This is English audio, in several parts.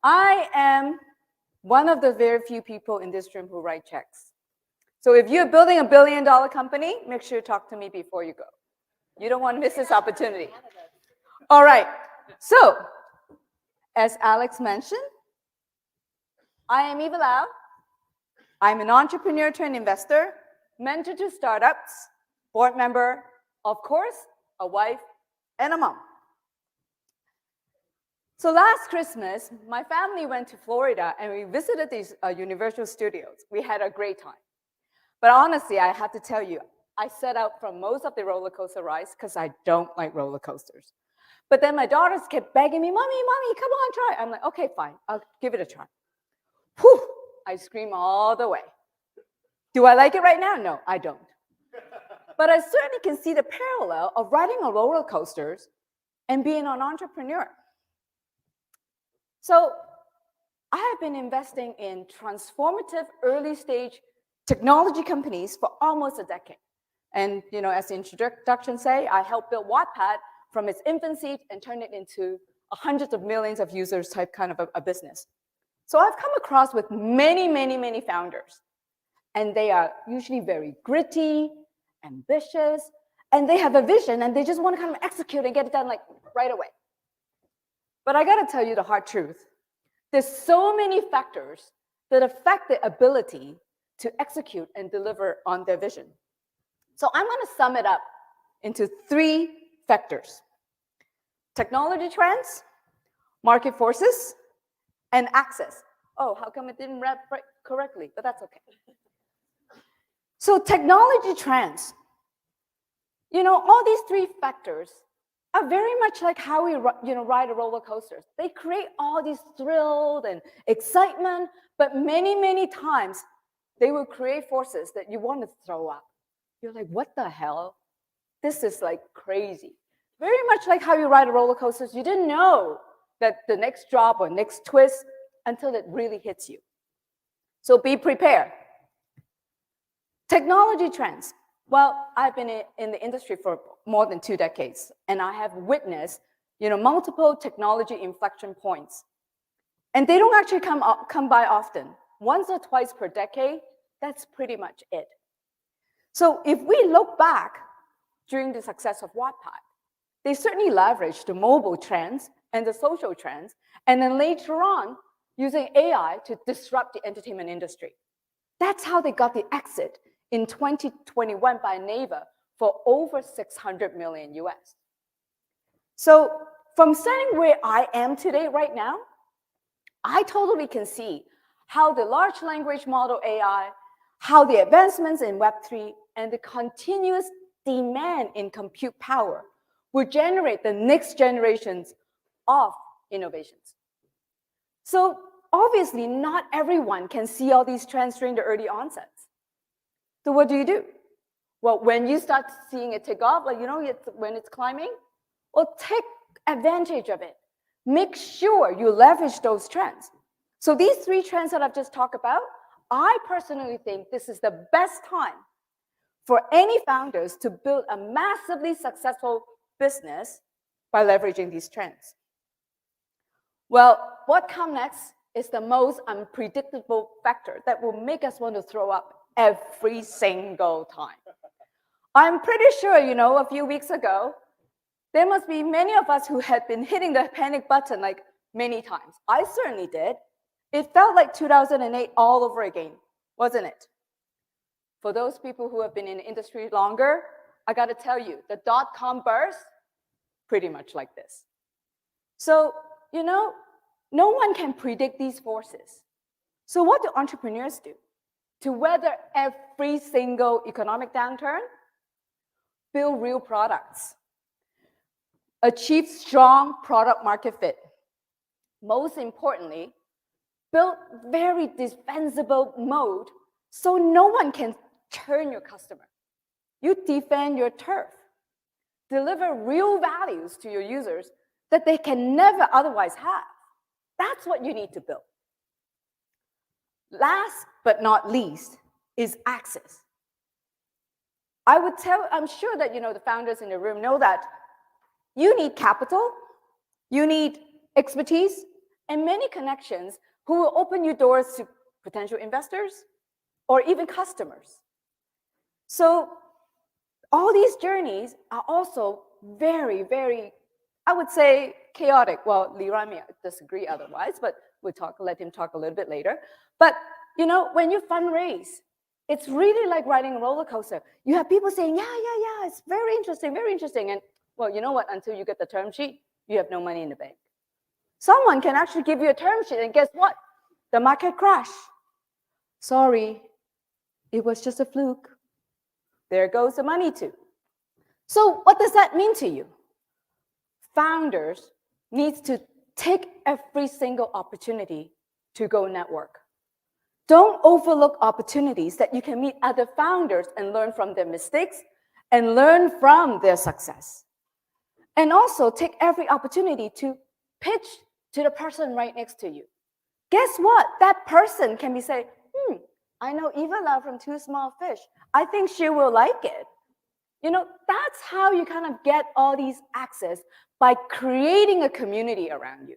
I am one of the very few people in this room who write checks. So if you're building $1 billion company, make sure you talk to me before you go. You don't want to miss this opportunity. All right. So, as Alex mentioned, I am Eva Lau. I'm an entrepreneur turned investor, mentor to startups, board member, of course, a wife, and a mom. So last Christmas, my family went to Florida and we visited these Universal Studios. We had a great time. But honestly, I have to tell you, I set out from most of the roller coaster rides because I don't like roller coasters. But then my daughters kept begging me, Mommy, come on, try. I'm like, okay, fine, I'll give it a try. Whew, I scream all the way. Do I like it right now? No, I don't. But I certainly can see the parallel of riding on roller coasters and being an entrepreneur. So I have been investing in transformative early stage technology companies for almost a decade. And as the introduction say, I helped build Wattpad from its infancy and turn it into hundreds of millions of users type kind of a business. So I've come across with many founders. And they are usually very gritty, ambitious, and they have a vision and they just want to kind of execute and get it done like right away. But I got to tell you the hard truth. There's so many factors that affect the ability to execute and deliver on their vision. So I'm going to sum it up into 3 factors: technology trends, market forces, and access. Oh, how come it didn't wrap right correctly? But that's okay. So technology trends, all these 3 factors are very much like how we ride a roller coaster. They create all these thrill and excitement, but many times they will create forces that you want to throw up. You're like, what the hell? This is like crazy. Very much like how you ride a roller coaster. You didn't know that the next drop or next twist until it really hits you. So be prepared. Technology trends. Well, I've been in the industry for more than 2 decades, and I have witnessed, multiple technology inflection points. And they don't actually come by often. Once or twice per decade, that's pretty much it. So if we look back during the success of Wattpad, they certainly leveraged the mobile trends and the social trends, and then later on, using AI to disrupt the entertainment industry. That's how they got the exit in 2021 by Naver for over 600 million US. So from sitting where I am today right now, I totally can see how the large language model AI, how the advancements in Web3 and the continuous demand in compute power will generate the next generations of innovations. So obviously not everyone can see all these trends during the early onsets. So what do? Well, when you start seeing it take off, like, when it's climbing, well, take advantage of it. Make sure you leverage those trends. So these 3 trends that I've just talked about, I personally think this is the best time for any founders to build a massively successful business by leveraging these trends. Well, what comes next is the most unpredictable factor that will make us want to throw up every single time. I'm pretty sure, a few weeks ago, there must be many of us who had been hitting the panic button like many times. I certainly did. It felt like 2008 all over again, wasn't it? For those people who have been in the industry longer, I got to tell you, the dot-com burst, pretty much like this. So, no one can predict these forces. So what do entrepreneurs do? To weather every single economic downturn, build real products, achieve strong product market fit. Most importantly, build very defensible moat so no one can turn your customer. You defend your turf. Deliver real values to your users that they can never otherwise have. That's what you need to build. Last but not least is access. I'm sure that the founders in the room know that you need capital, you need expertise, and many connections who will open you doors to potential investors or even customers. So all these journeys are also very, very, I would say, chaotic. Well, Liran may disagree otherwise, but let him talk a little bit later. But when you fundraise, it's really like riding a roller coaster. You have people saying, yeah, it's very interesting, very interesting. And well, you know what? Until you get the term sheet, you have no money in the bank. Someone can actually give you a term sheet, and guess what? The market crash. Sorry, it was just a fluke. There goes the money too. So what does that mean to you? Founders need to take every single opportunity to go network. Don't overlook opportunities that you can meet other founders and learn from their mistakes and learn from their success. And also take every opportunity to pitch to the person right next to you. Guess what? That person can be saying, I know Eva Lau from Two Small Fish. I think she will like it. That's how you kind of get all these access, by creating a community around you.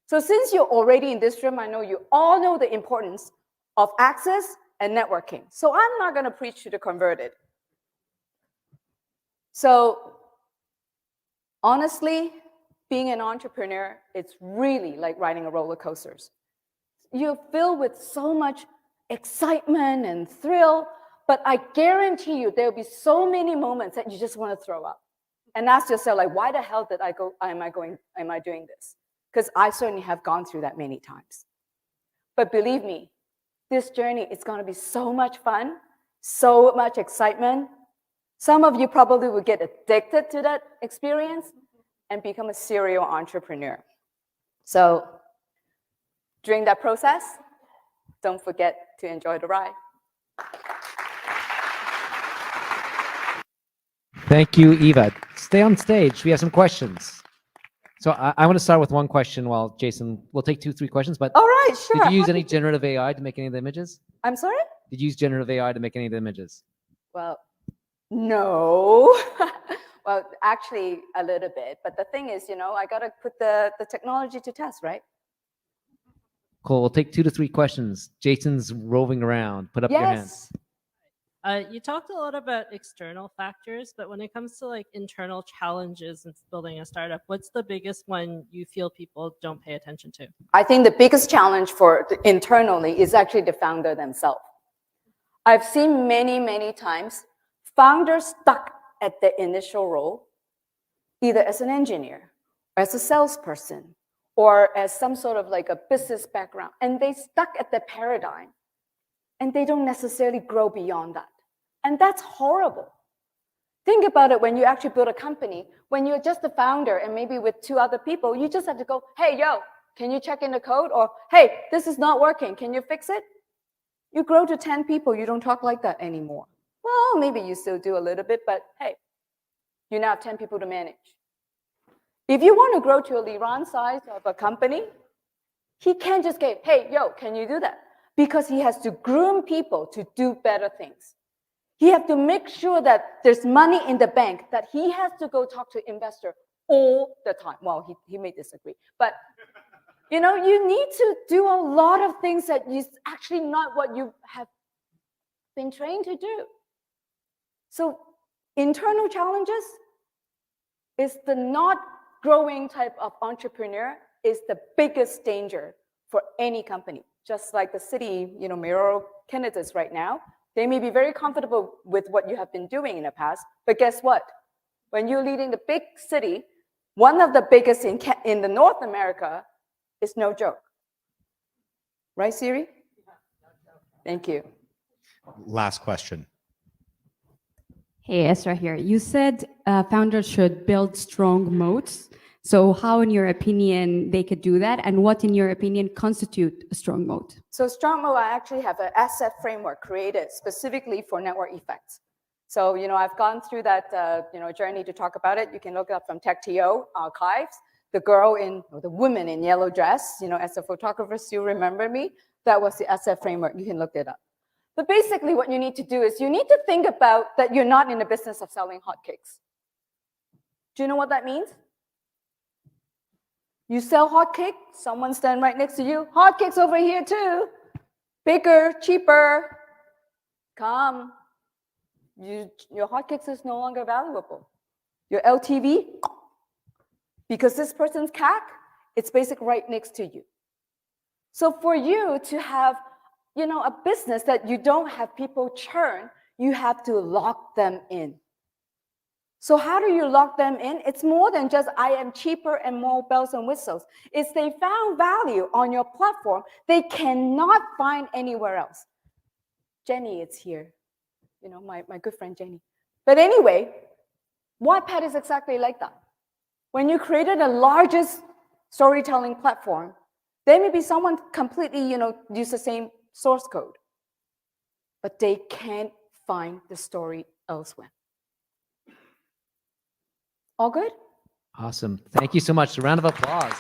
So since you're already in this room, I know you all know the importance of access and networking. So I'm not going to preach to the converted. So honestly, being an entrepreneur, it's really like riding a roller coaster. You're filled with so much excitement and thrill, but I guarantee you there'll be so many moments that you just want to throw up and ask yourself, like, why the hell am I doing this? Because I certainly have gone through that many times. But believe me, this journey is going to be so much fun, so much excitement. Some of you probably will get addicted to that experience and become a serial entrepreneur. So during that process, don't forget to enjoy the ride. Thank you, Eva. Stay on stage. We have some questions. So I want to start with one question while Jason, we'll take 2-3 questions, but all right, sure. Did you use any generative AI to make any of the images? I'm sorry? Did you use generative AI to make any of the images? Well, no. Well, actually a little bit, but the thing is, I got to put the technology to test, right? Cool, we'll take 2 to 3 questions. Jason's roving around, put up your hands. You talked a lot about external factors, but when it comes to like internal challenges in building a startup, what's the biggest one you feel people don't pay attention to? I think the biggest challenge internally is actually the founder themselves. I've seen many, many times founders stuck at the initial role, either as an engineer, as a salesperson, or as some sort of like a business background, and they stuck at the paradigm, and they don't necessarily grow beyond that. And that's horrible. Think about it when you actually build a company. When you're just the founder and maybe with 2 other people, you just have to go, hey, yo, can you check in the code? Or, hey, this is not working. Can you fix it? You grow to 10 people, you don't talk like that anymore. Well, maybe you still do a little bit, but hey, you now have 10 people to manage. If you want to grow to a Liran size of a company, he can't just go, hey, yo, can you do that? Because he has to groom people to do better things. He has to make sure that there's money in the bank, that he has to go talk to investor all the time. Well, he may disagree, but you need to do a lot of things that is actually not what you have been trained to do. So internal challenges is the not growing type of entrepreneur is the biggest danger for any company. Just like the city, mayoral candidates right now, they may be very comfortable with what you have been doing in the past, but guess what? When you're leading the big city, one of the biggest in the North America, is no joke. Right, Siri? Thank you. Last question. Hey, Esra here. You said founders should build strong moats. So how, in your opinion, they could do that? And what, in your opinion, constitute a strong moat? So strong moat, I actually have an asset framework created specifically for network effects. So, I've gone through that, journey to talk about it. You can look it up from TechTO archives. The woman in yellow dress, as a photographer still remember me, that was the asset framework. You can look it up. But basically what you need to do is you need to think about that you're not in the business of selling hotcakes. Do you know what that means? You sell hotcake, someone stand right next to you. Hotcakes over here too. Bigger, cheaper. Come. Your hotcakes is no longer valuable. Your LTV, because this person's CAC, it's basically right next to you. So for you to have, a business that you don't have people churn, you have to lock them in. So how do you lock them in? It's more than just I am cheaper and more bells and whistles. It's they found value on your platform they cannot find anywhere else. Jenny is here, my good friend Jenny. But anyway, Wattpad is exactly like that. When you created the largest storytelling platform, there may be someone completely, use the same source code, but they can't find the story elsewhere. All good? Awesome. Thank you so much. A round of applause.